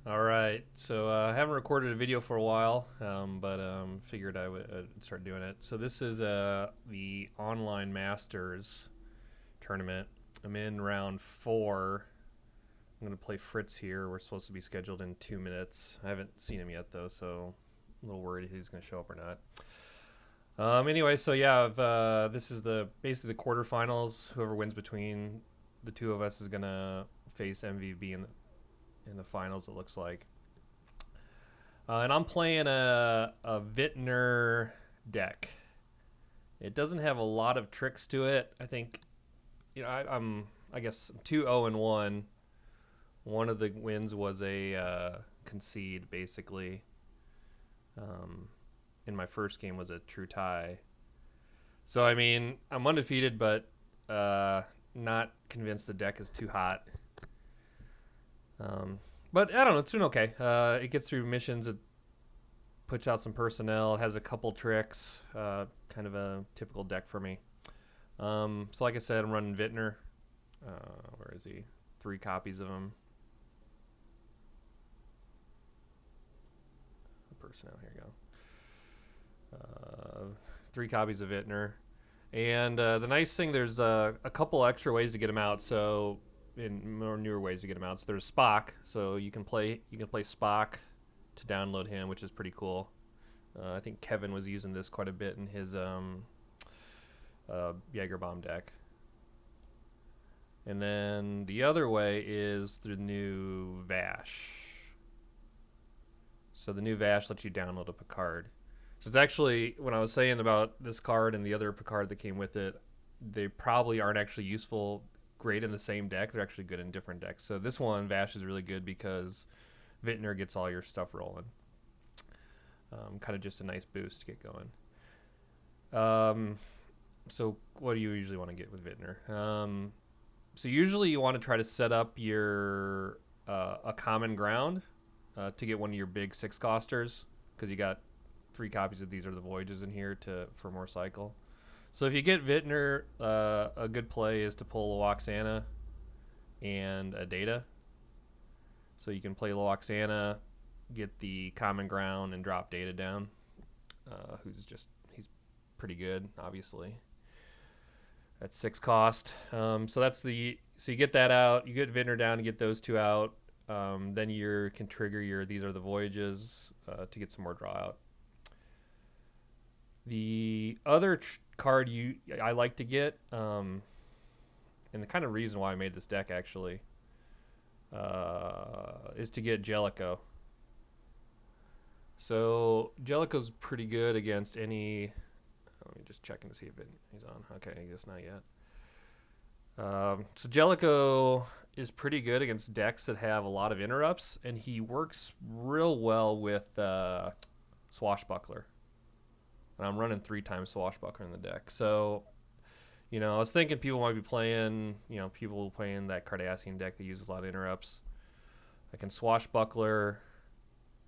All right, so I haven't recorded a video for a while, but figured I would start doing it. So this is the online Masters tournament. I'm in round 4. I'm gonna play Fritz here. We're supposed to be scheduled in 2 minutes. I haven't seen him yet though, so I'm a little worried if he's gonna show up or not. Anyway, so yeah, this is basically the quarterfinals. Whoever wins between the two of us is gonna face MVB in the finals. It looks like. And I'm playing a Vitner deck. It doesn't have a lot of tricks to it. I think, I guess I'm 2-0 and 1. One of the wins was a concede, basically. Um, in my first game was a true tie. So I mean, I'm undefeated, but not convinced the deck is too hot. Um, but I don't know, it's doing okay. It gets through missions. It puts out some personnel, has a couple tricks, kind of a typical deck for me. So like I said, I'm running Vitner. Where is he? 3 copies of him. Personnel, here you go. 3 copies of Vitner. And the nice thing, there's a couple extra ways to get him out. So in more newer ways to get him out. So there's Spock. So you can play Spock to download him, which is pretty cool. I think Kevin was using this quite a bit in his Jaeger bomb deck. And then the other way is the new Vash. So the new Vash lets you download a Picard. So it's actually, when I was saying about this card and the other Picard that came with it, they probably aren't actually useful great in the same deck. They're actually good in different decks. So this one, Vash, is really good because Vitner gets all your stuff rolling. Kind of just a nice boost to get going. So what do you usually want to get with Vitner? So usually you want to try to set up your a common ground to get one of your big 6 costers, because you got 3 copies of These Are the Voyages in here for more cycle. So if you get Vitner, a good play is to pull Loaxana and a Data. So you can play Loaxana, get the common ground, and drop Data down. He's pretty good, obviously. That's 6 cost. So you get that out. You get Vitner down to get those 2 out. Then you can trigger your These Are the Voyages to get some more draw out. The other card I like to get, and the kind of reason why I made this deck actually, is to get Jellicoe. So Jellicoe's pretty good against any. Let me just check to see if he's on. Okay, I guess not yet. So Jellicoe is pretty good against decks that have a lot of interrupts, and he works real well with Swashbuckler. And I'm running 3 times Swashbuckler in the deck. So, I was thinking people might be playing, that Cardassian deck that uses a lot of interrupts. I can Swashbuckler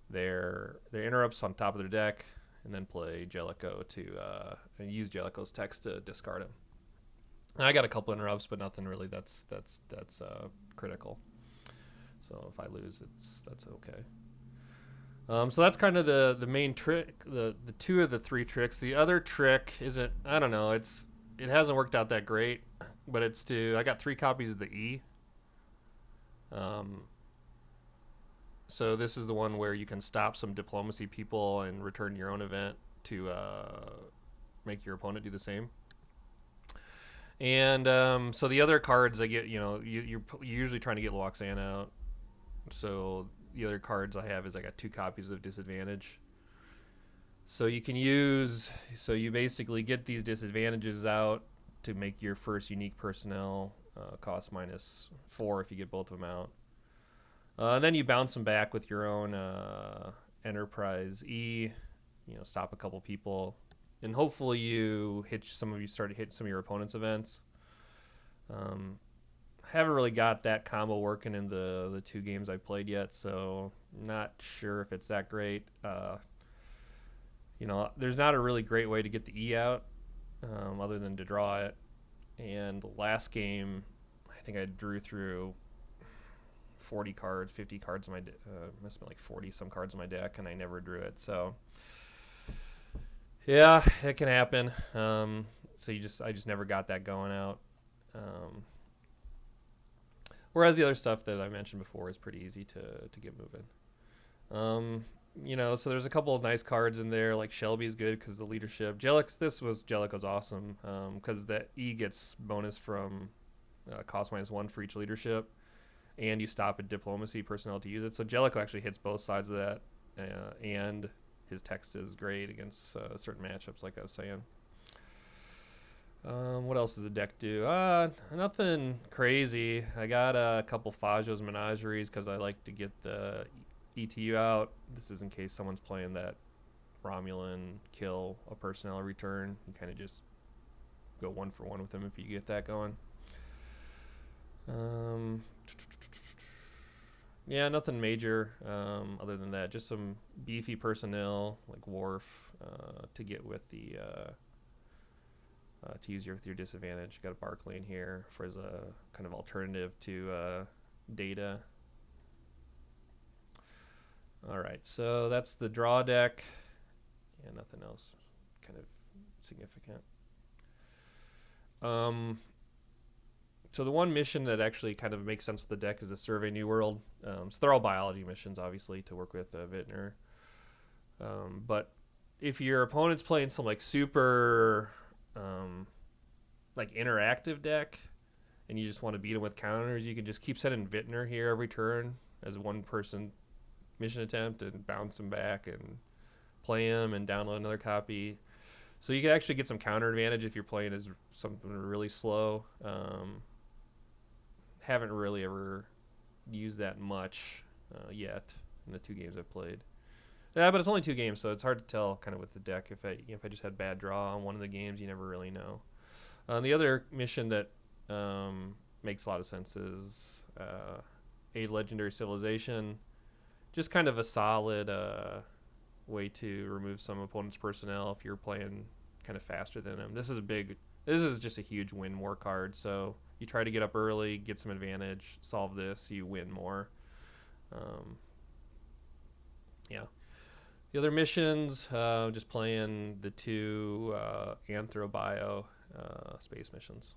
their interrupts on top of their deck, and then play Jellicoe and use Jellicoe's text to discard him. And I got a couple interrupts, but nothing really that's critical. So if I lose, that's okay. So that's kind of the main trick, the 2 of the 3 tricks. The other trick isn't, I don't know, it hasn't worked out that great, but I got 3 copies of the E. So this is the one where you can stop some diplomacy people and return your own event to make your opponent do the same. And so the other cards I get, you're usually trying to get Loaxana out. So the other cards I have is I got 2 copies of Disadvantage. So you basically get these disadvantages out to make your first unique personnel cost -4 if you get both of them out. Then you bounce them back with your own Enterprise E, stop a couple people, and hopefully you start to hit some of your opponent's events. Haven't really got that combo working in the 2 games I played yet, so not sure if it's that great. There's not a really great way to get the E out other than to draw it. And the last game, I think I drew through 40 cards, 50 cards in my must have been like 40 some cards in my deck, and I never drew it. So yeah, it can happen. So I just never got that going out. Whereas the other stuff that I mentioned before is pretty easy to get moving. So there's a couple of nice cards in there, like Shelby's good because the leadership. Jellico's awesome because the E gets bonus from cost -1 for each leadership, and you stop a diplomacy personnel to use it. So Jellico actually hits both sides of that, and his text is great against certain matchups, like I was saying. What else does the deck do? Nothing crazy. I got a couple Fajo's Menageries because I like to get the ETU out. This is in case someone's playing that Romulan kill a personnel return. You kind of just go 1-for-1 with them if you get that going. Yeah, nothing major other than that. Just some beefy personnel like Worf to get with the to use with your disadvantage. Got a Barclay in here for as a kind of alternative to Data. All right, so that's the draw deck. Yeah, nothing else kind of significant. So the one mission that actually kind of makes sense with the deck is the Survey New World. So they're all biology missions, obviously, to work with Vitner. But if your opponent's playing some like super like interactive deck, and you just want to beat them with counters, you can just keep sending Vitner here every turn as a one-person mission attempt and bounce them back and play them and download another copy. So you can actually get some counter advantage if you're playing as something really slow. Haven't really ever used that much yet in the 2 games I've played. Yeah, but it's only 2 games, so it's hard to tell kind of with the deck. If I just had bad draw on one of the games, you never really know. The other mission that makes a lot of sense is a Legendary Civilization. Just kind of a solid way to remove some opponent's personnel if you're playing kind of faster than them. This is just a huge win more card. So you try to get up early, get some advantage, solve this, you win more. Yeah. The other missions, just playing the 2 Anthrobio space missions.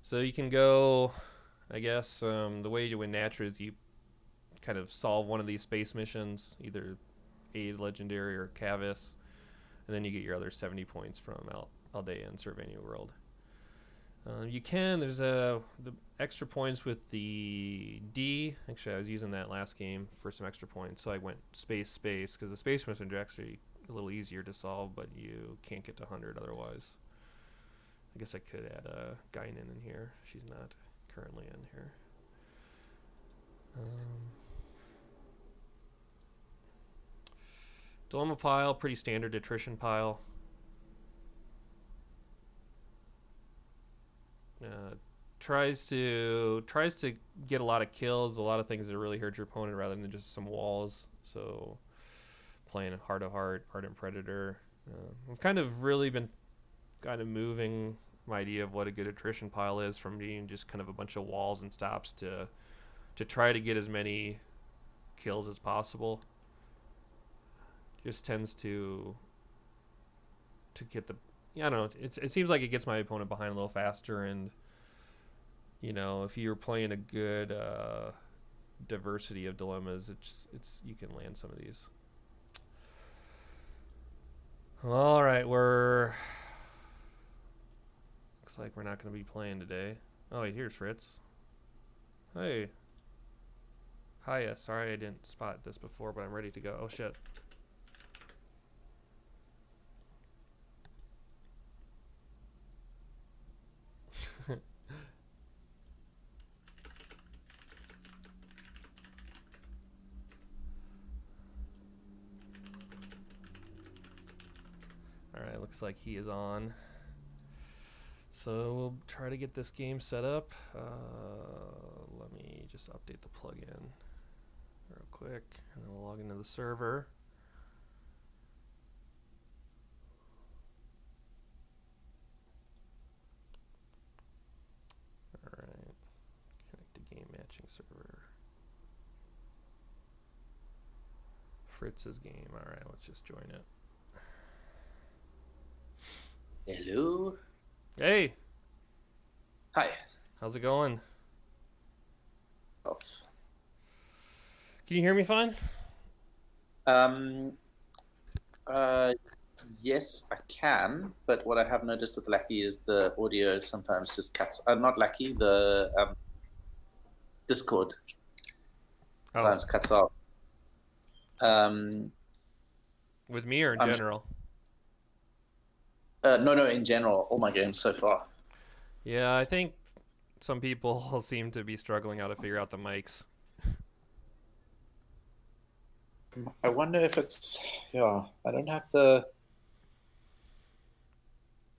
So you can go, I guess, the way you win naturally is you kind of solve one of these space missions, either a Legendary or Cavis, and then you get your other 70 points from Aldea and Survey New World. There's the extra points with the D. Actually, I was using that last game for some extra points, so I went space, because the space missions are actually a little easier to solve, but you can't get to 100 otherwise. I guess I could add a Guinan in here. She's not currently in here. Dilemma pile, pretty standard attrition pile. Tries to get a lot of kills, a lot of things that really hurt your opponent rather than just some walls. So playing Heart of Heart, Ardent Predator. I've kind of really been kind of moving my idea of what a good attrition pile is from being just kind of a bunch of walls and stops to try to get as many kills as possible. Just tends to get the, I don't know, it seems like it gets my opponent behind a little faster, and if you're playing a good diversity of dilemmas, you can land some of these. All right, looks like we're not going to be playing today. Oh wait, here's Fritz. Hey. Hiya, sorry I didn't spot this before, but I'm ready to go. Oh shit. Alright, looks like he is on. So we'll try to get this game set up. Let me just update the plugin real quick, and then we'll log into the server. Alright, connect to game matching server. Fritz's game. All right, let's just join it. Hello. Hey, Hi. how's it going? Off. Can you hear me fine? Um, uh, yes, I can, but what I have noticed with Lackey is the audio sometimes just cuts. Not Lackey, the Discord Oh, sometimes cuts off. Um, with me or in I'm general? no, in general, all my games so far. Yeah, I think some people seem to be struggling how to figure out the mics. I wonder if it's I don't have the.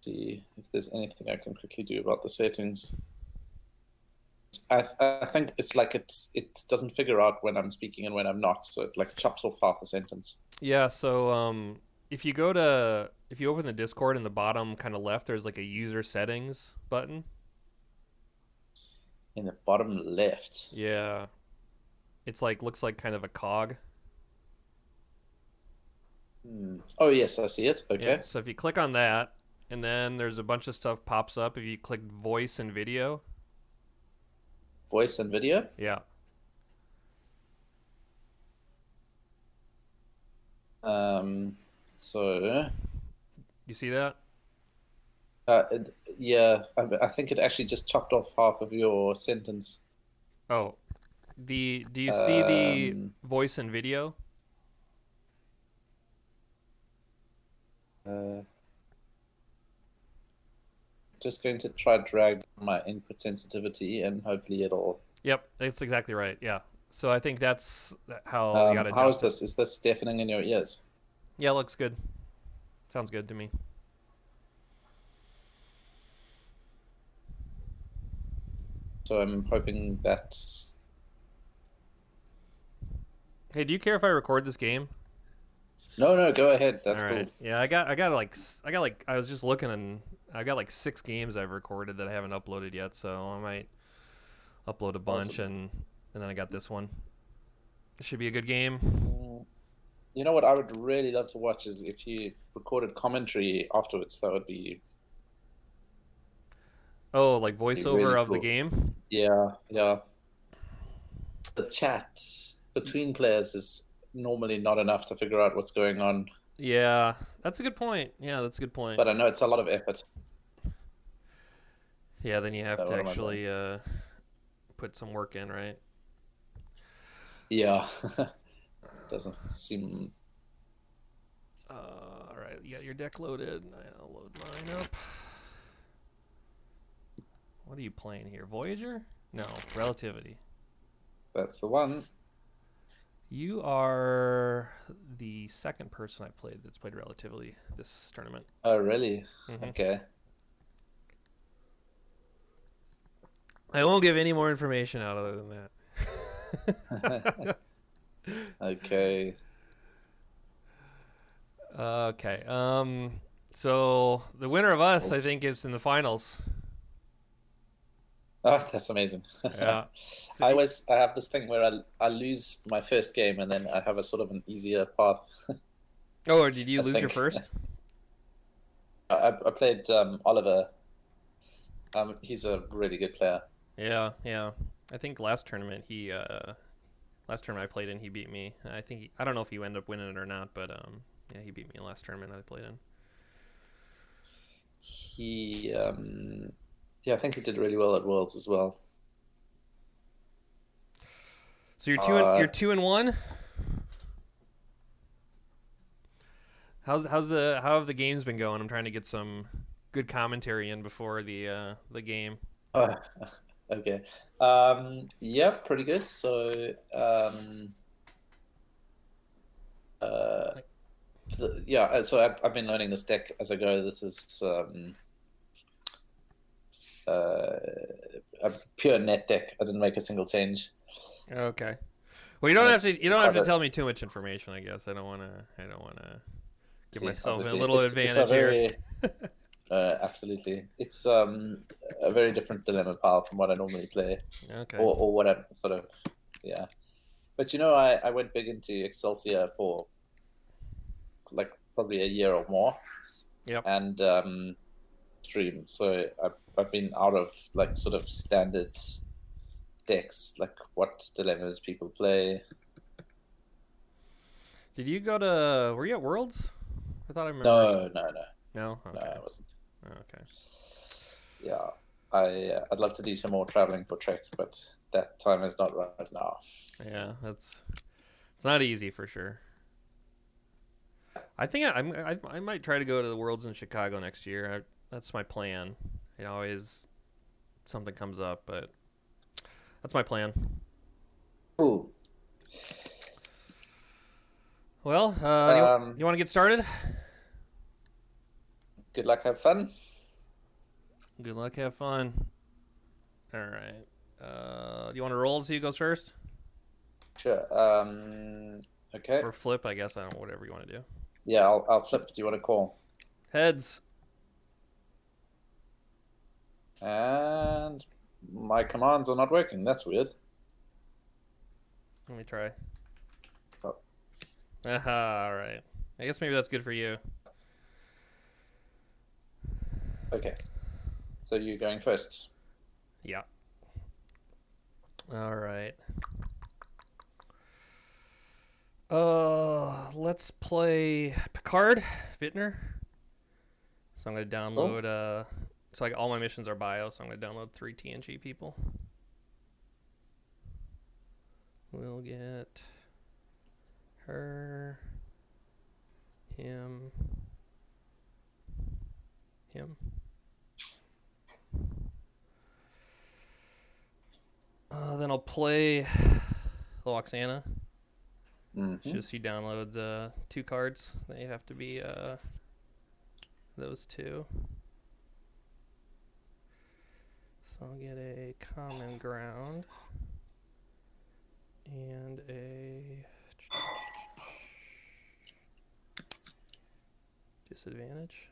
See if there's anything I can quickly do about the settings. I think it's like it doesn't figure out when I'm speaking and when I'm not, so it like chops off half the sentence. Yeah, so if you open the Discord in the bottom kind of left, there's like a user settings button. In the bottom left. Yeah, it's like looks like kind of a cog. Oh yes, I see it. Yeah, Okay. so if you click on that, and then there's a bunch of stuff pops up. If you click voice and video, Voice and video. yeah, So you see that? yeah, I think it actually just chopped off half of your sentence. Oh, do you see the Um, voice and video? uh, just going to try drag my input sensitivity and hopefully it'll. Yep, that's exactly right. Yeah. So I think that's how you gotta How is adjust it. this? Is this deafening in your ears? Yeah, looks good. Sounds good to me. So I'm hoping that. Hey, do you care if I record this game? No, no, go ahead. All That's cool. right. Yeah, I got like I was just looking and I got like 6 games I've recorded that I haven't uploaded yet, so I might upload a bunch Awesome. and then I got this one. It should be a good game. You know what I would really love to watch is if you recorded commentary afterwards. That would Oh, like be really voiceover of the cool. game? Yeah, yeah. The chats between players is normally not enough to figure out what's going on, Yeah, that's a good point. Yeah, that's a good point. but I know it's a lot of effort. Yeah, then you have So to what am I doing? actually put some work in, right? Yeah, doesn't seem. All right, you got your deck loaded. I'll load mine up. What are you playing here? Voyager? No, Relativity. That's the one. You are the second person I've played that's played Relativity this tournament. Oh, really? hmm Okay. I won't give any more information out other than that. Okay. Okay. So the winner of us, I think, is in the finals. Oh, that's amazing. Yeah. So, I have this thing where I lose my first game and then I have a sort of an easier path. oh, or did you I lose your think first? I played Oliver. He's a really good player. Yeah, yeah. I think last tournament I played in, he beat me. I don't know if he ended up winning it or not, but yeah, he beat me last tournament I played in. He yeah, I think he did really well at Worlds as well. So you're Uh, 2-1. How have the games been going? I'm trying to get some good commentary in before the game. uh, okay. Yeah, pretty good. So uh, yeah, so I've been learning this deck as I go. This is uh, a pure net deck. I didn't make a single change, Okay. Well, and you it's don't have quite to a. tell me too much information, I guess. I don't want to give See, myself a obviously, little it's a advantage here. very absolutely. It's a very different dilemma pile from what I normally play, Okay. or what I sort of yeah. But I went big into Excelsior for like probably a year or more. Yep. And stream. So I've been out of like sort of standard decks, like what dilemmas people play. Did you go to? Were you at Worlds? I thought I remember. No. No. No, Okay. I wasn't. Okay. Yeah, I'd love to do some more traveling for Trek, but that time is not right now. Yeah, it's not easy for sure. I think I might try to go to the Worlds in Chicago next year. That's my plan. Always something comes up, but that's my plan. Cool. Well, you want to get started? Good luck, have fun. Good luck, have fun. All right. Do you want to roll? See who goes first? Sure. Okay. Or flip, I guess. I don't know, whatever you want to do. Yeah, I'll flip. Do you want to call? Heads. And my commands are not working. That's weird. Let me try. Oh. Aha, all right. I guess maybe that's good for you. Okay. So you're going first. Yeah. All right. Let's play Picard, Vitner. So I'm going to download, so all my missions are bio, so I'm going to download 3 TNG people. We'll get her, him. Then I'll play Loxana. She downloads 2 cards. They have to be those 2. So I'll get a common ground and a disadvantage.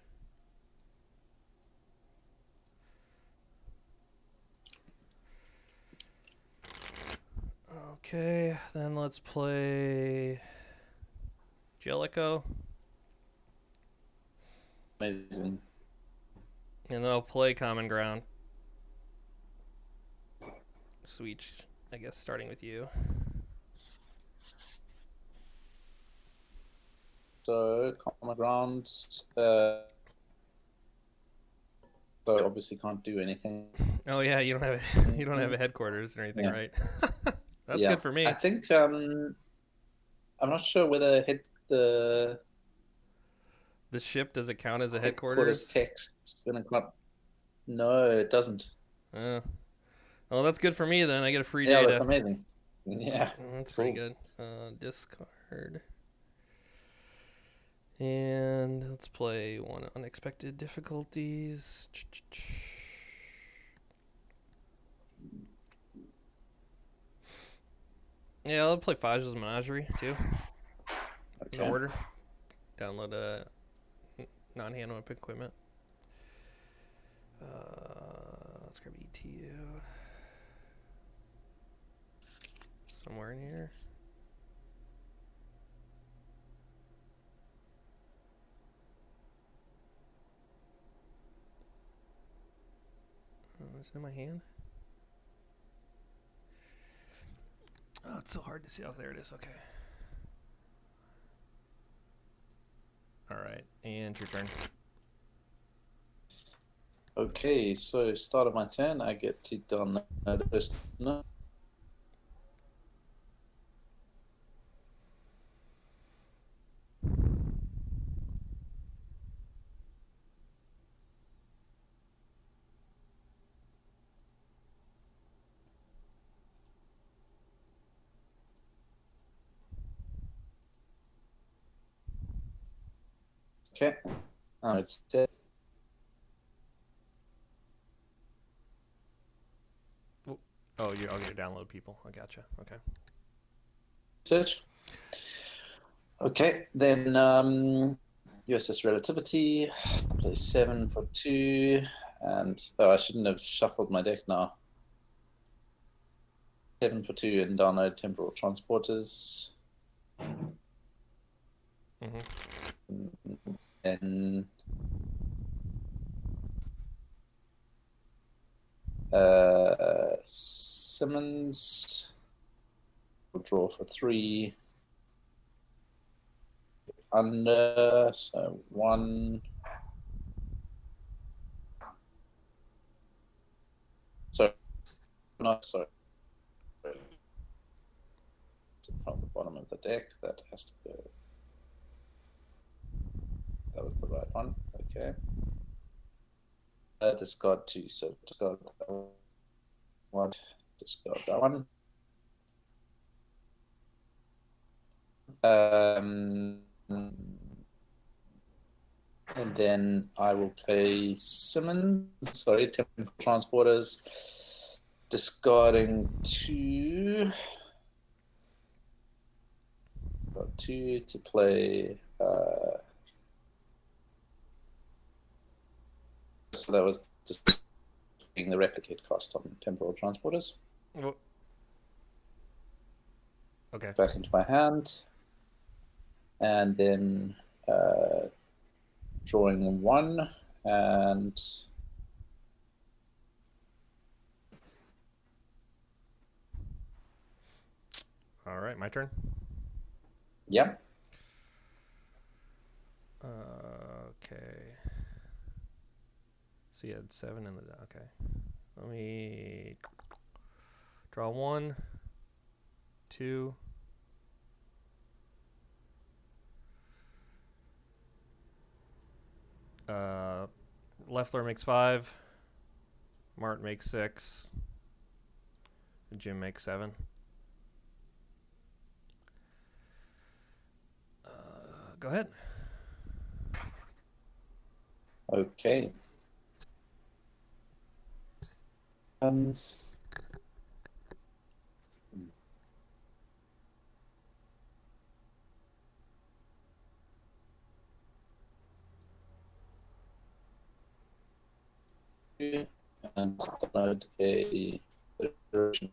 Okay, then let's play Jellicoe. Amazing. And then I'll play Common Ground. Sweet, I guess, starting with you. So, Common Ground. So obviously can't do anything. Oh yeah, you don't have a headquarters or anything, right? That's good for me. I think I'm not sure whether the ship, does it count as a headquarters? Text gonna come. No, it doesn't. Well, that's good for me then. I get a free Yeah, data. that's amazing. Yeah, that's pretty good. Discard. And let's play 1 unexpected difficulties. Yeah, I'll play Faj's Menagerie too. Okay. In order. Download a non-hand weapon equipment. Let's grab ETU. Somewhere in here. Is it in my hand? Oh, it's so hard to see. Oh, there it is. Okay. All right, and your turn. Okay, so start of my turn, I get to download this. No. Okay. It's set. Oh, you're going to download people. I gotcha. Okay. Search. Okay, then USS Relativity. Play 7 for 2. And I shouldn't have shuffled my deck now. 7 for 2 and download temporal transporters. Then Simmons will draw for 3 under, so 1. Sorry, not sorry. From the bottom of the deck, that has to go. That was the right one. Okay. Discard 2, so discard that one. Discard that one. And then I will play Simmons. Sorry, temporal transporters. Discarding 2. Got 2 to play. So that was just the replicate cost on temporal transporters. Oh. Okay. Back into my hand. And then drawing 1 and All right, my turn. yeah. Okay. So you had 7 in the okay. Let me draw 1, 2. Leffler makes 5. Mart makes 6. Jim makes 7. Go ahead. Okay. And download a version.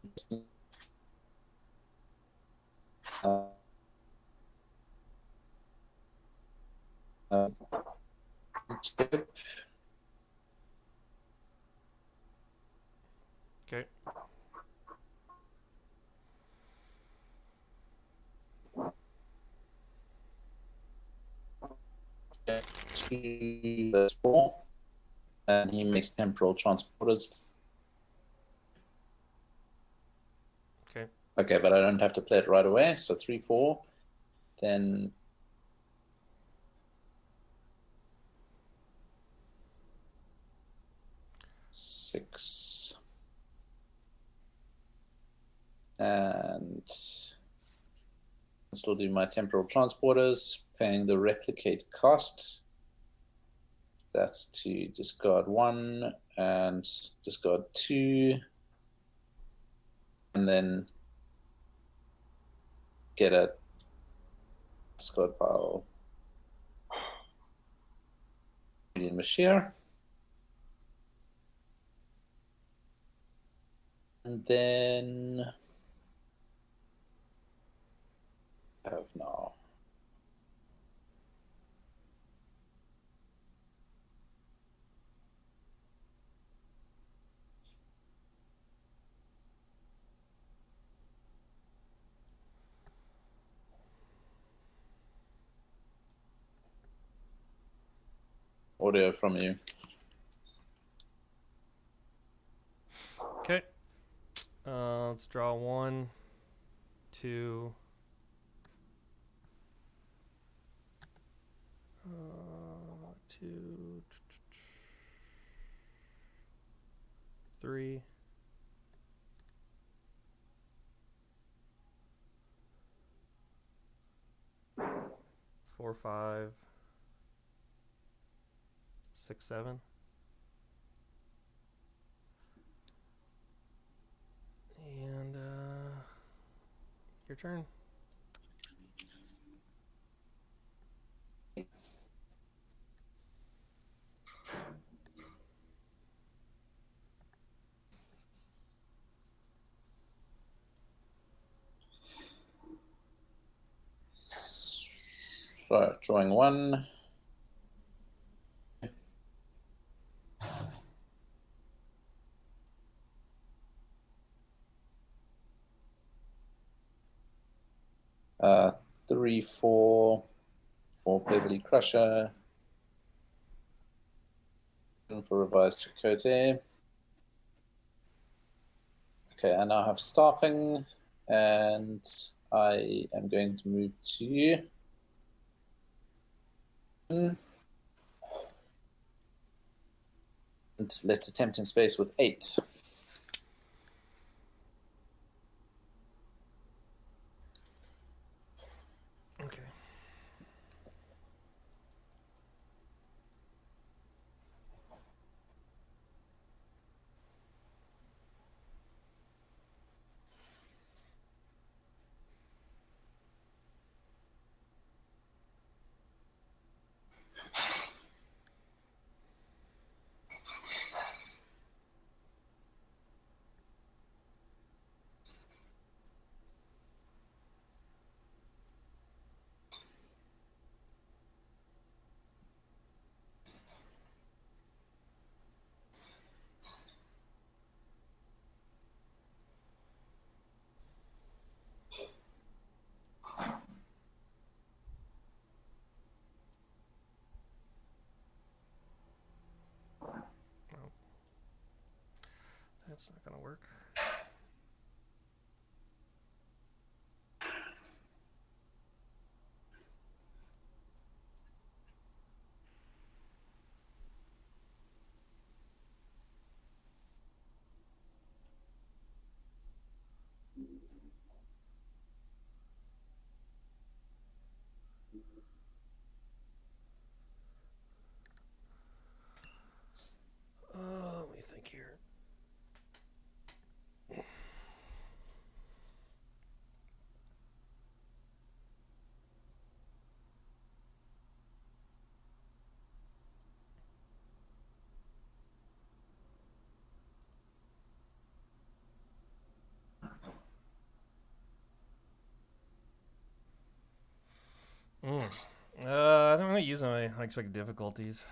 Tip. Okay. To the 4. And he makes temporal transporters. Okay. Okay, but I don't have to play it right away. So 3, 4. Then six. And still do my temporal transporters, paying the replicate cost. That's to discard 1 and discard 2. And then get a discard pile in Mashir. And then I have now. Audio from you. Okay. Let's draw 1, 2. 2, 3. 4, 5. 6, 7. And your turn. So, drawing one. Uh, 3, 4, 4 Beverly Crusher. For revised Chakotay. Okay, I now have staffing, and I am going to move to and let's attempt in space with 8. Okay. Well, that's not gonna work. Let me think here. I'm gonna use my unexpected difficulties.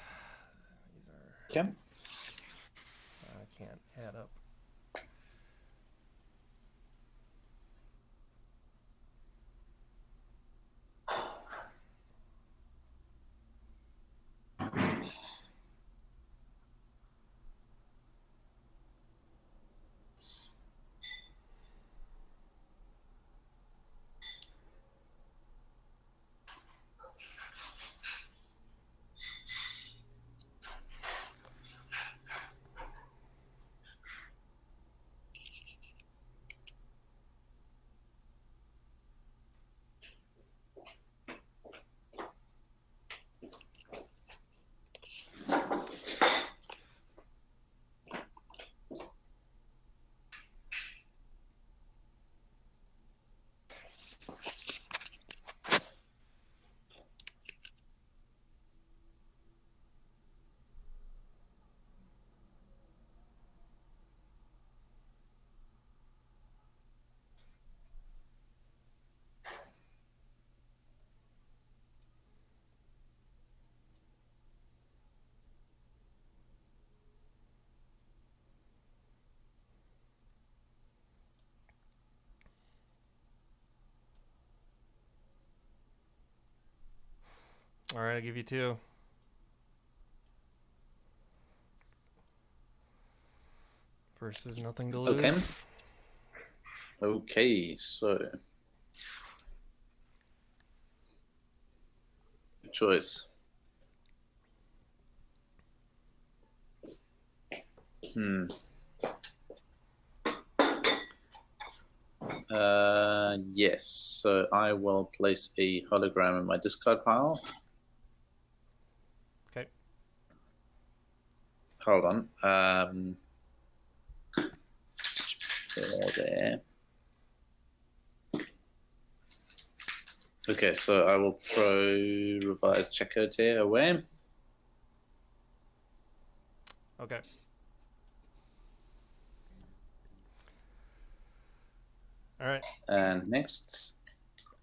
These are Okay. I can't add up. All right, I'll give you 2. Versus nothing to lose. Okay. Okay, so good choice. Yes, so I will place a hologram in my discard pile. Okay. Hold on. There. Okay, so I will throw revised Chakotay away. Okay. All right. And next,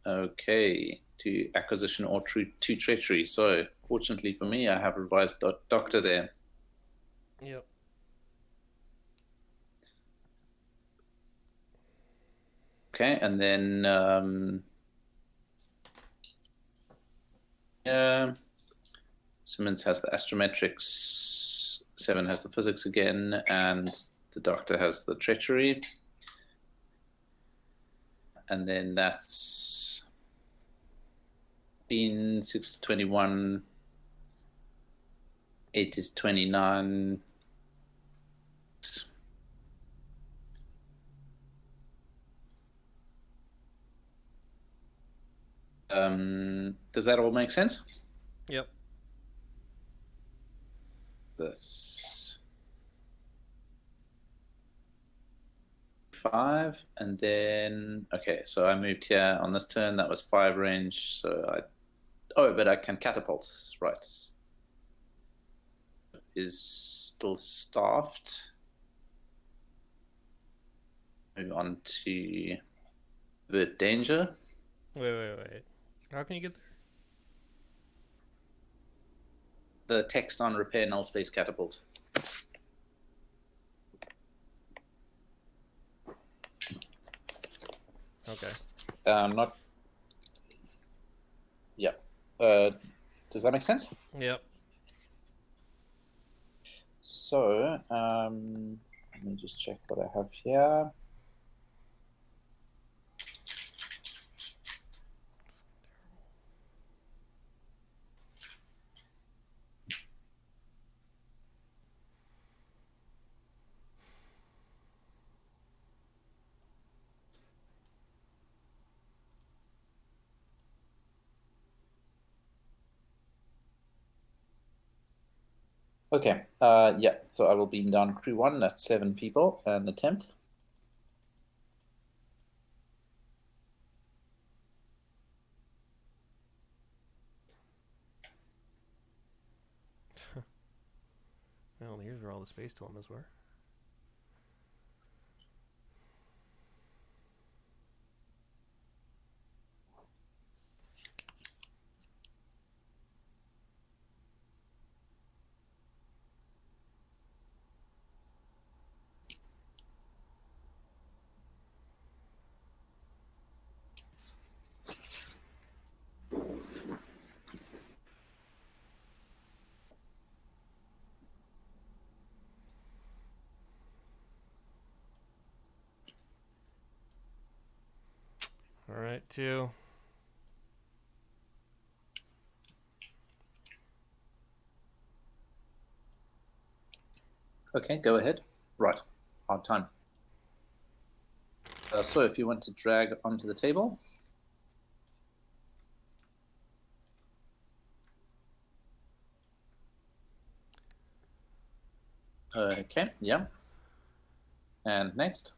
okay, to acquisition or to treachery. So fortunately for me, I have revised doctor there. Yep. Okay, and then Simmons has the astrometrics, 7 has the physics again, and the doctor has the treachery. And then that's been 6 is 21, 8 is 29. Does that all make sense? Yep. This 5, and then okay, so I moved here on this turn. That was 5 range. So but I can catapult, right? Is still staffed. Move on to avert danger. Wait. How can you get there? The text on repair null space catapult. Okay. Not. Yeah. Does that make sense? Yep. So, let me just check what I have here. Okay, yeah, so I will beam down crew 1, that's 7 people, and attempt. Well, here's where all the space dilemmas were. All right, 2. Okay, go ahead. Right, hard time. So if you want to drag onto the table. Okay, yeah. And next.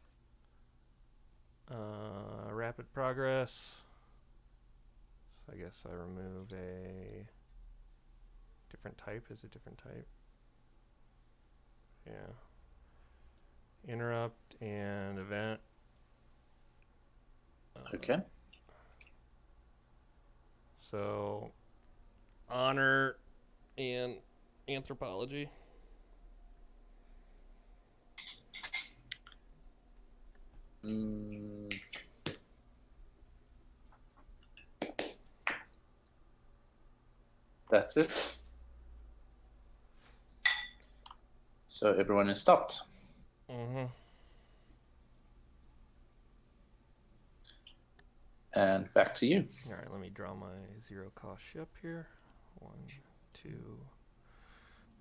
Rapid progress. So I guess I remove a different type. Is it different type? Yeah. Interrupt and event. Okay. So honor and anthropology. That's it. So everyone is stopped. Mm-hmm. And back to you. All right, let me draw my 0 cost ship here. 1, 2,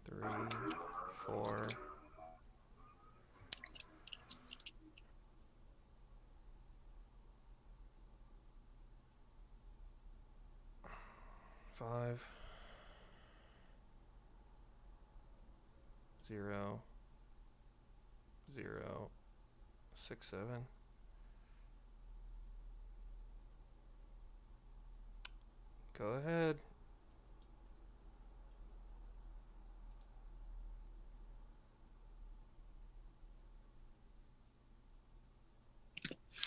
3, 4. 5, 0, 0, 6, 7. Go ahead.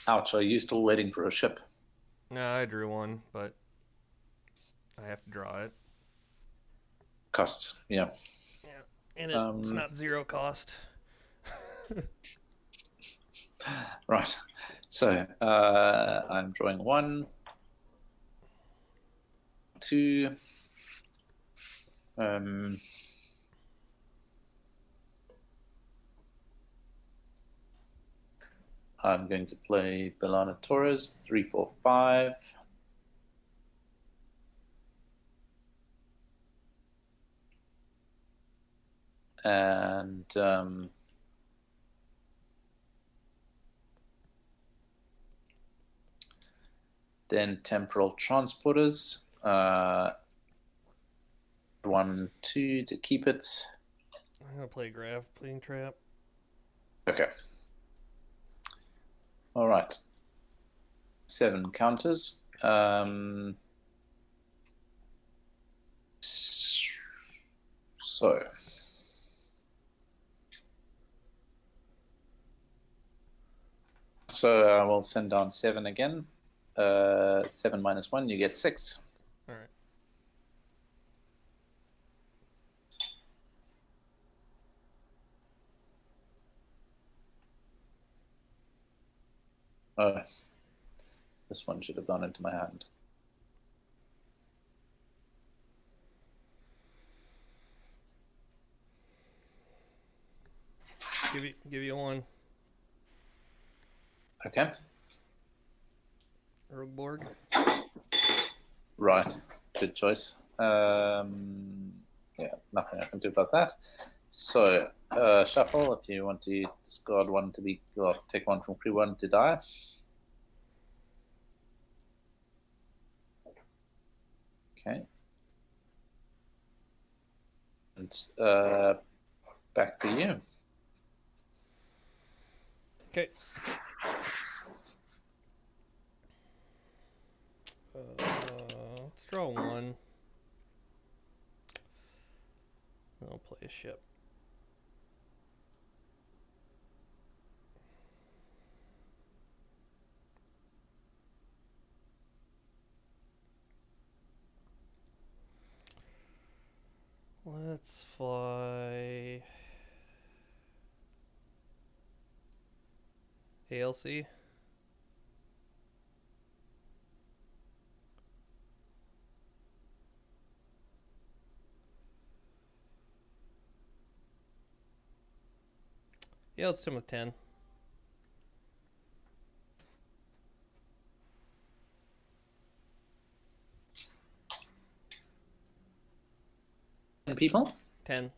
Ouch, are you still waiting for a ship? No, I drew one, but I have to draw it. Costs, yeah. Yeah, and it's not 0 cost. Right. So I'm drawing 1, 2. I'm going to play Belana Torres, 3, 4, 5. And then Temporal Transporters, 1, 2 to keep it. I'm gonna play Graph Plating Trap. Okay. All right. 7 counters. So I will send down 7 again. 7 minus 1, you get 6. All right. This one should have gone into my hand. Give you 1. Okay. Rogueborg. Right. Good choice. Yeah, nothing I can do about that. So, shuffle if you want to discard 1 to be, or take 1 from free 1 to die. Okay. And back to you. Okay. Let's draw 1. I'll play a ship. Let's fly ALC. Yeah, let's him with 10. And people? 10.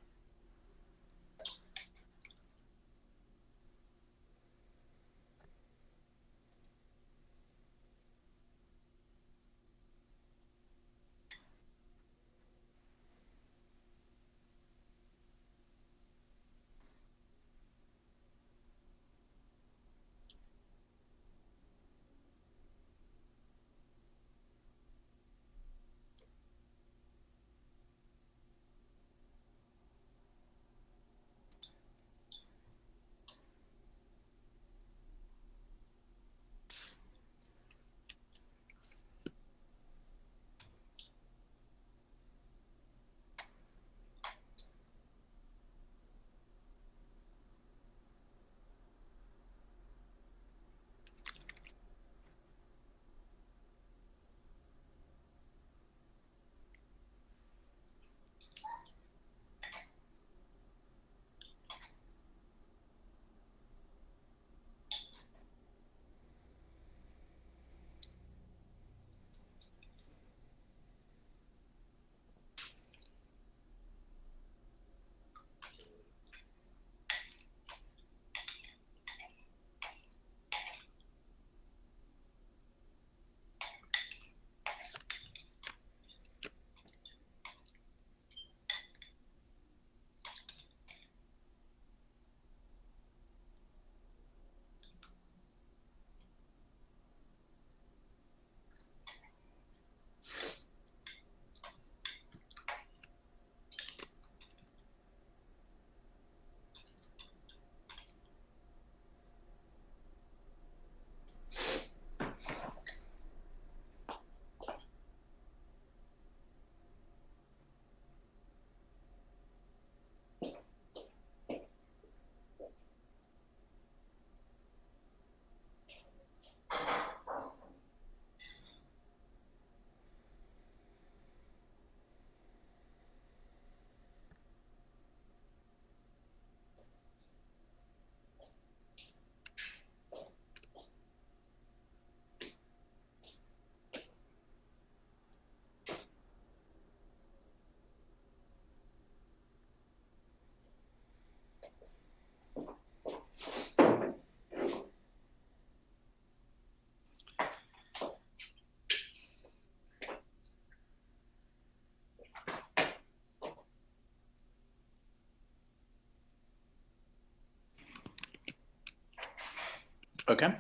Okay.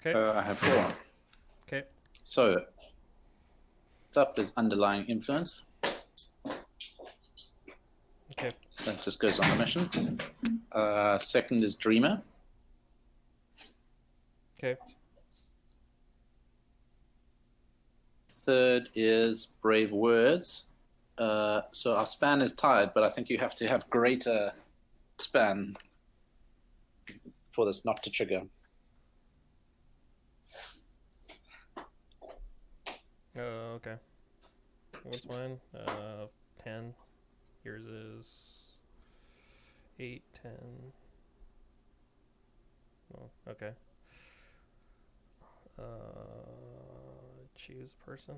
Okay. I have 4. Okay. So, up is underlying influence. Okay. So that just goes on the mission. Second is dreamer. Okay. Third is brave words. So our span is tied, but I think you have to have greater span for this not to trigger. Okay. What's mine? 10. Yours is 8, 10. Oh, okay. Choose person.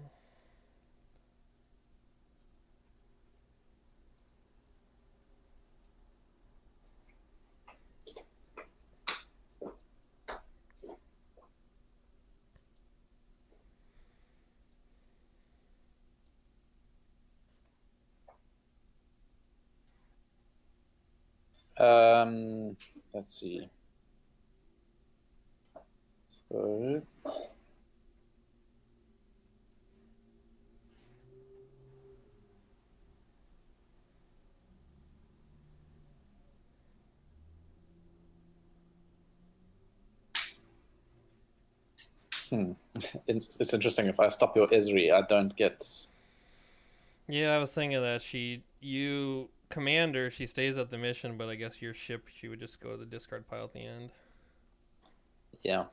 Let's see. So it's interesting. If I stop your Esri, I don't get. Yeah, I was thinking that you command her, she stays at the mission, but I guess your ship, she would just go to the discard pile at the end. Yeah.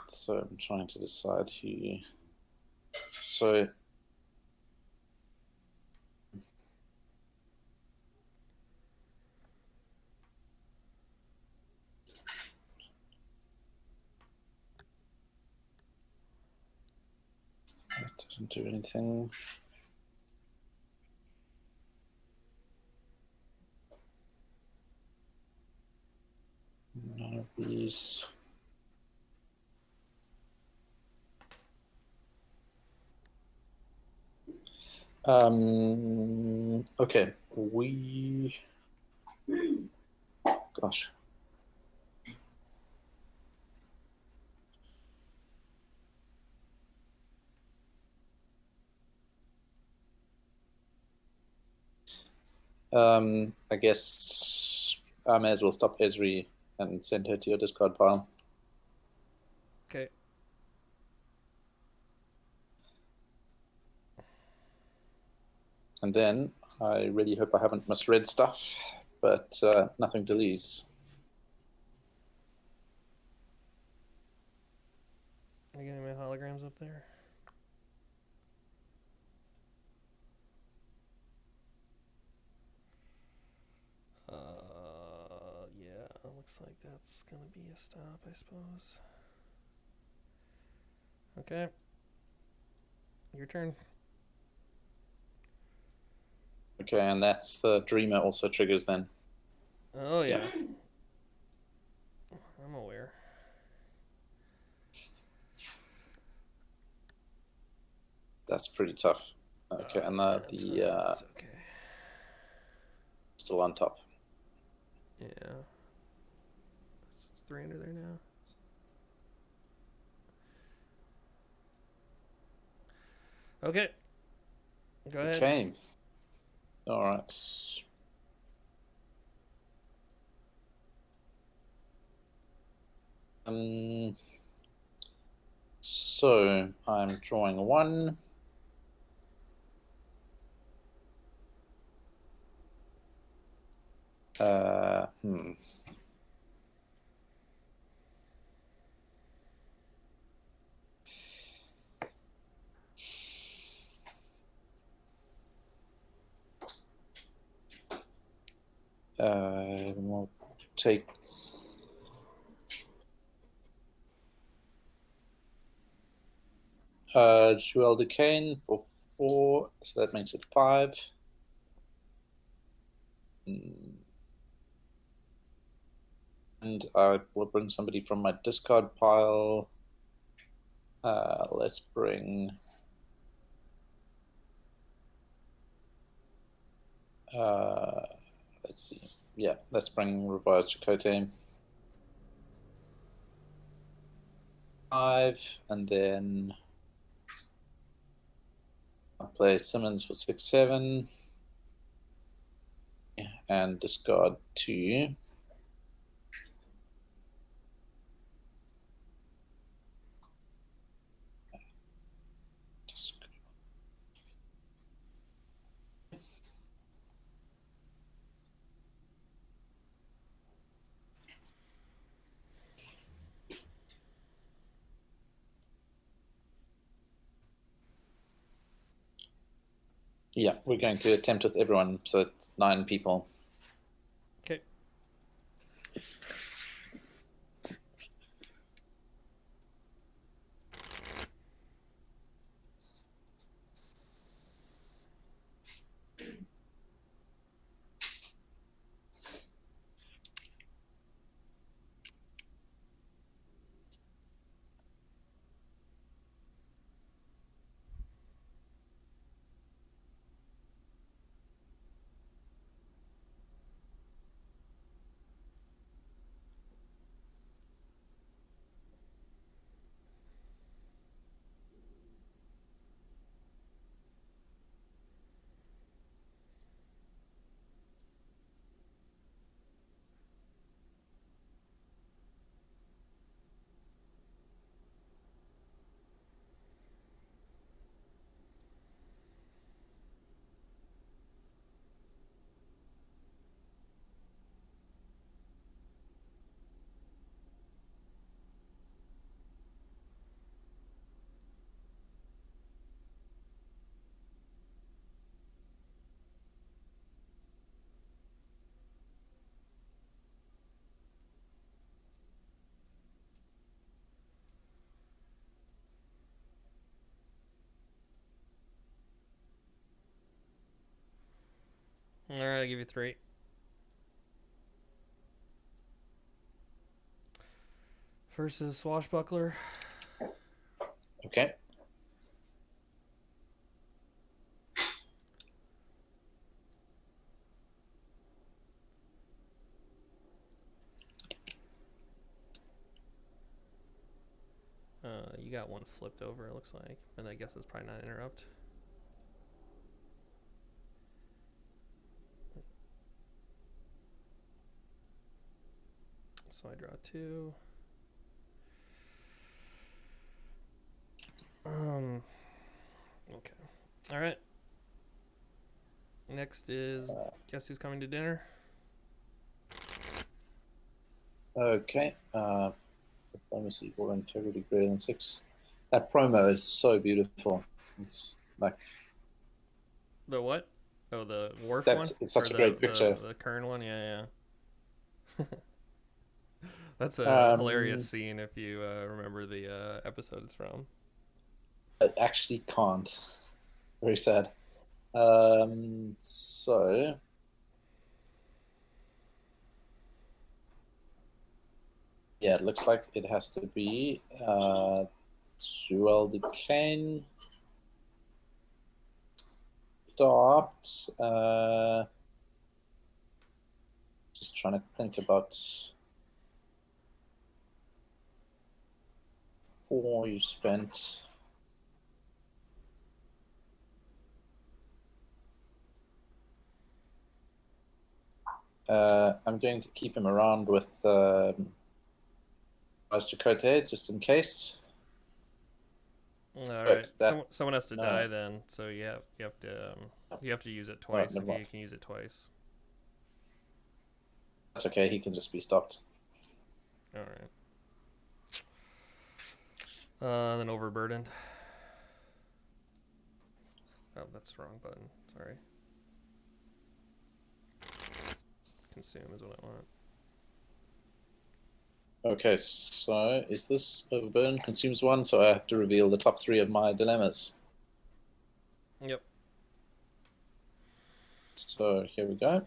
So I'm trying to decide who. So. It doesn't do anything. None of these. Okay, gosh. I guess I may as well stop Esri and send her to your discard pile. Okay. And then I really hope I haven't misread stuff, but nothing to lose. Are you getting my holograms up there? Yeah, looks like that's gonna be a stop, I suppose. Okay. Your turn. Okay, and that's the Dreamer also triggers then. Oh, yeah. I'm aware. That's pretty tough. Okay, and It's okay. Still on top. Yeah. It's 3 under there now. Okay. Go ahead. Okay. All right. So I'm drawing 1. We'll take Jewel Decane for 4, so that makes it 5. And I will bring somebody from my discard pile. Let's bring let's see. Yeah, let's bring Revised Chakotay. 5, and then I'll play Simmons for 6/7, and discard 2. Yeah, we're going to attempt with everyone, so it's 9 people. Okay. All right, I'll give you 3. First is Swashbuckler. Okay. You got one flipped over, it looks like, but I guess it's probably not interrupt. So I draw 2. Okay. All right. Next is guess who's coming to dinner? Okay. Diplomacy or integrity greater than 6. That promo is so beautiful. It's like The what? Oh, the Wharf one? it's such or a great picture. The Kern one? Yeah, yeah. That's a hilarious scene if you remember the episode it's from. I actually can't. Very sad. So yeah, it looks like it has to be Joel Duquesne stopped. Just trying to think about 4 you spent. I'm going to keep him around with Chakotay just in case. All right. Someone has to die then, so you have to use it twice if you can use it twice. That's okay. He can just be stopped. All right. Then overburdened. Oh, that's the wrong button. Sorry. Consume is what I want. Okay, so is this overburden? Consumes 1, so I have to reveal the top 3 of my dilemmas. Yep. So here we go.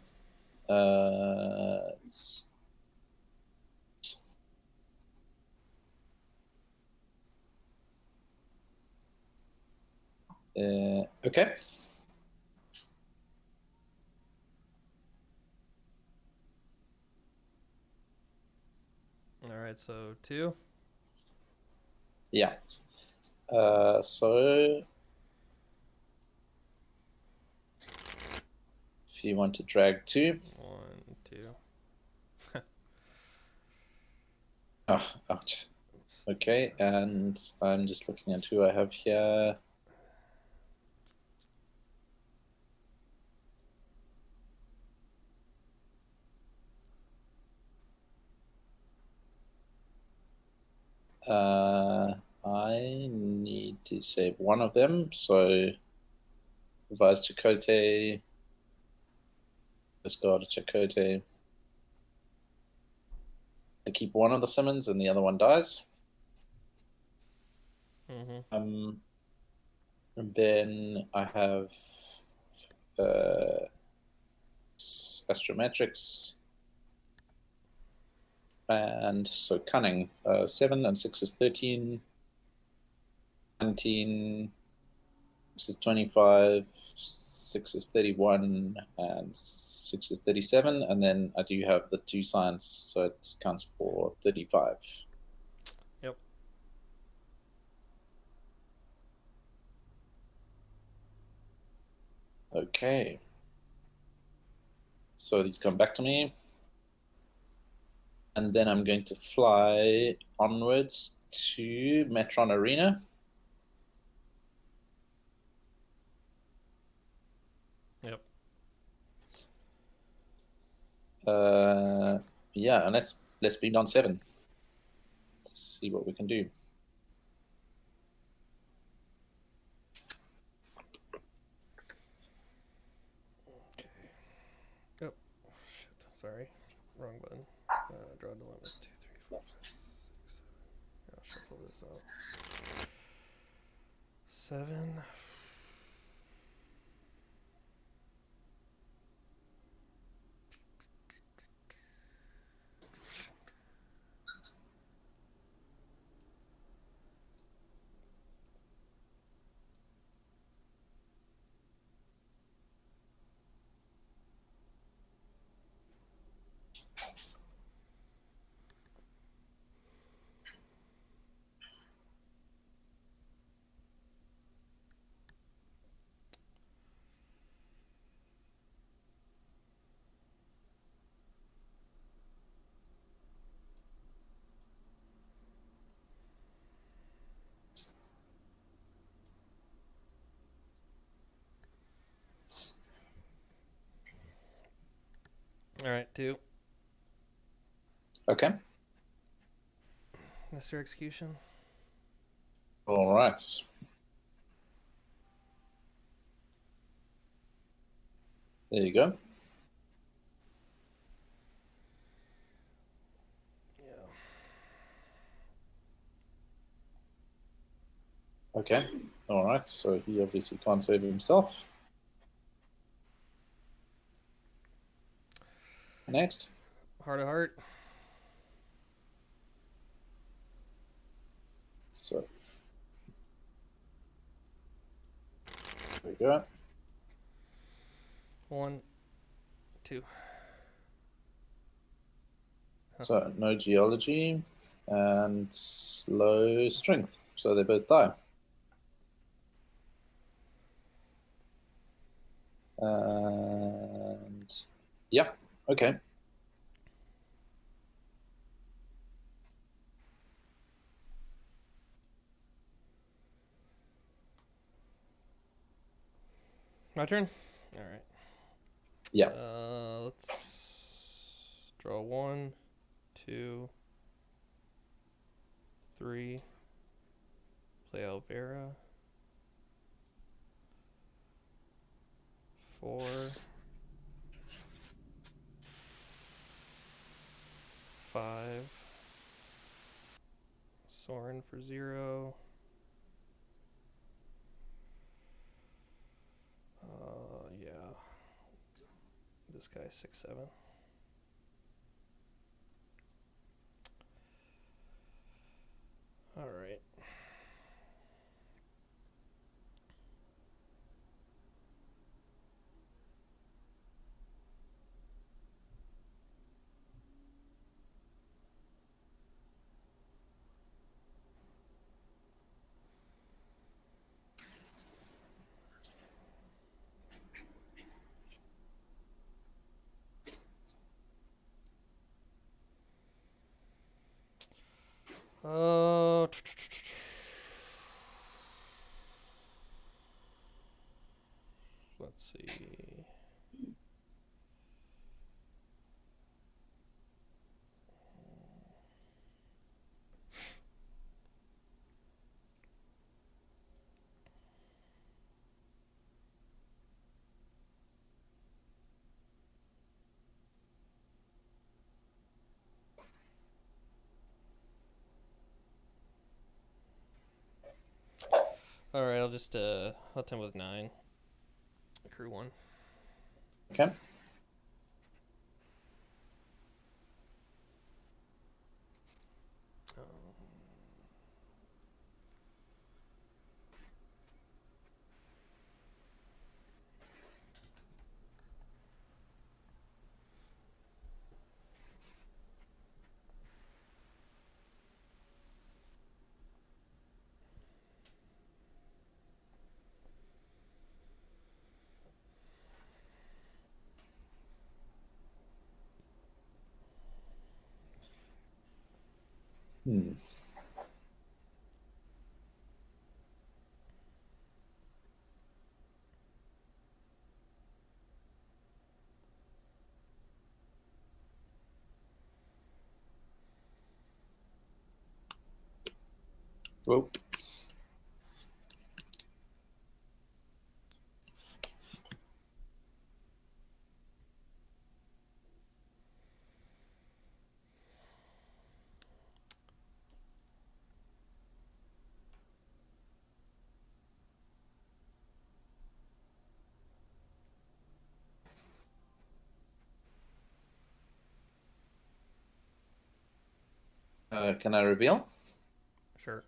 Okay. All right, so 2. Yeah. So if you want to drag 2. 1, 2. Oh, ouch. Okay, and I'm just looking at who I have here. I need to save one of them, so revise Chakotay, discard Chakotay. To keep one of the summons and the other one dies. Mm-hmm. And then I have Astrometrics, and so Cunning. 7 and 6 is 13. 19, 6 is 25, 6 is 31, and 6 is 37. And then I do have the 2 science, so it counts for 35. Yep. Okay. So these come back to me. And then I'm going to fly onwards to Metron Arena. Yep. Yeah, and let's be on 7. Let's see what we can do. Okay. Oh, shit. Sorry. Wrong button. Draw dilemma. 2, 3, 4, 5, 6, 7. I'll shuffle this out. 7. Alright, 2. Okay. Mr. Execution. All right. There you go. Yeah. Okay. All right. So he obviously can't save himself. Next. Heart of heart. So there you go. 1, 2. So no geology and low strength. So they both die. And yeah, okay. My turn? Alright. Yeah. Let's draw 1, 2, 3. Play Alvera. 4. 5. Soren for 0. Yeah. This guy's 6, 7. Alright. Uh, let's see. All right, I'll just I'll attempt with 9. Crew 1. Okay. Hmm. Whoa. Can I reveal? Sure.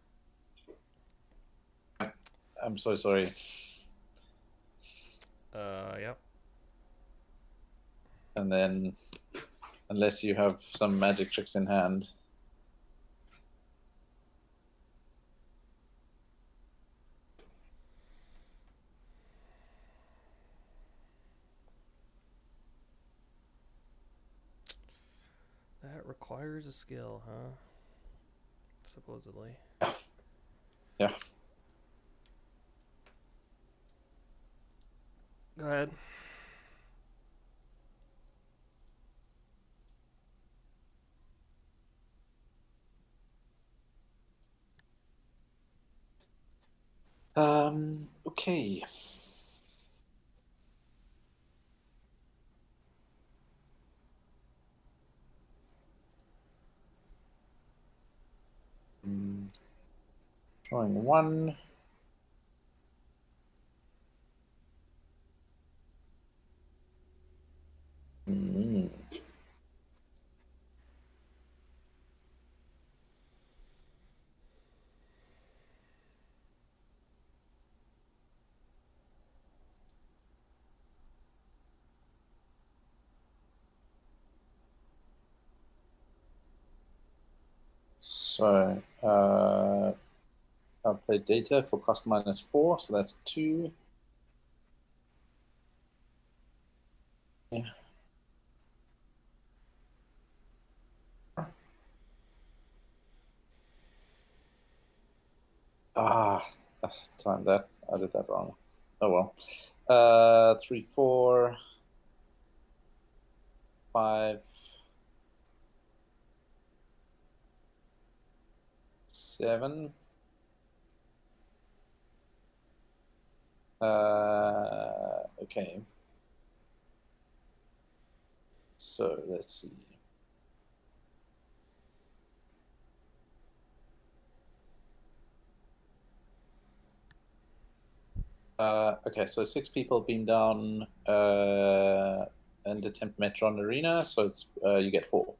I'm so sorry. Yep. And then, unless you have some magic tricks in hand. That requires a skill, huh? Supposedly. Yeah. Go ahead. Okay. Drawing 1. Mm. So, I'll play data for cost -4, so that's 2. Yeah. Time that. I did that wrong. Oh well. 3, 4, 5, 7. Okay. So let's see. Okay, so 6 people beam down and attempt Metron Arena, so it's you get 4.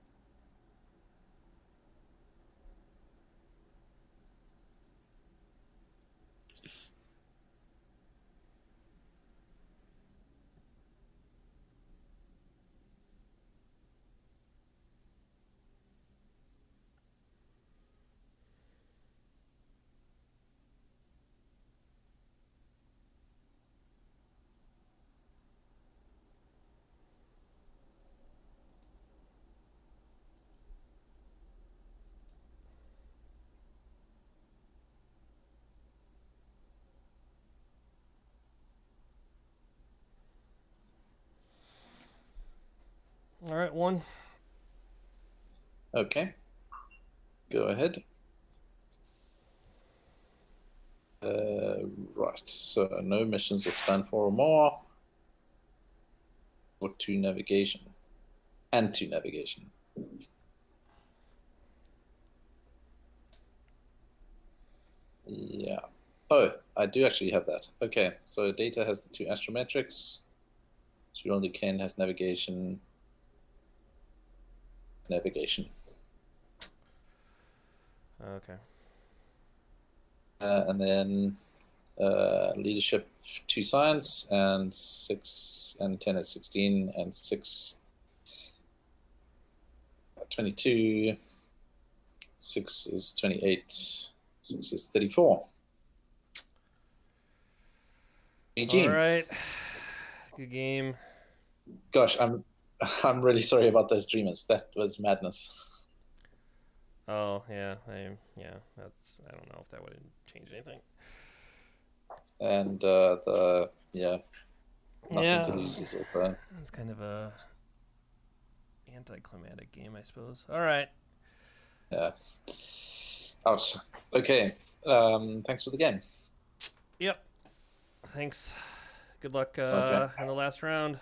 All right, 1. Okay. Go ahead. Right. So no missions with span 4 or more. Or 2 navigation. And 2 navigation. Yeah. Oh, I do actually have that. Okay, so data has the 2 astrometrics. So only Ken has navigation. Navigation. Okay. And then leadership 2 science, and 6 and 10 is 16, and 6 22. 6 is 28. 6 is 34. GG. All right. Good game. Gosh, I'm really sorry about those dreamers. That was madness. Oh yeah, that's, I don't know if that would change anything. And nothing to lose is also. It's kind of a anticlimactic game, I suppose. All right. Yeah. Ouch. Okay. Thanks for the game. Yep. Thanks. Good luck Okay. in the last round.